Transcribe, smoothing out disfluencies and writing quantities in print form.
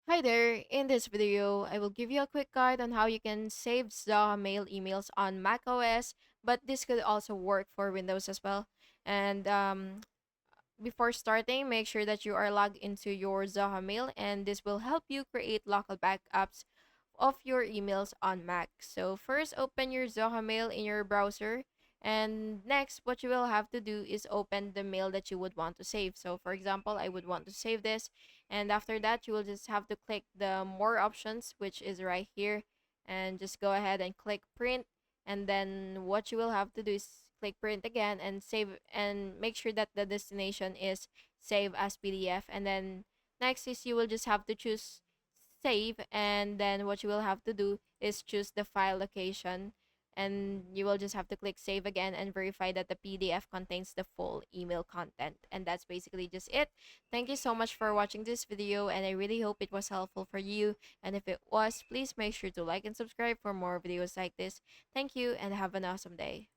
Hi there, in this video, I will give you a quick guide on how you can save Zoho Mail emails on macOS, but this could also work for Windows as well. And before starting, make sure that you are logged into your Zoho Mail, and this will help you create local backups of your emails on Mac. So first, open your Zoho Mail in your browser. And next, what you will have to do is open the mail that you would want to save. So for example, I would want to save this. And after that, you will just have to click the more options, which is right here. And just go ahead and click print. And then what you will have to do is click print again and save and make sure that the destination is save as PDF. And then next is you will just have to choose save, and then what you will have to do is choose the file location, and you will just have to click save again and verify that the PDF contains the full email content. And that's basically just it. Thank you so much for watching this video, and I really hope it was helpful for you. And if it was, please make sure to like and subscribe for more videos like this. Thank you and have an awesome day.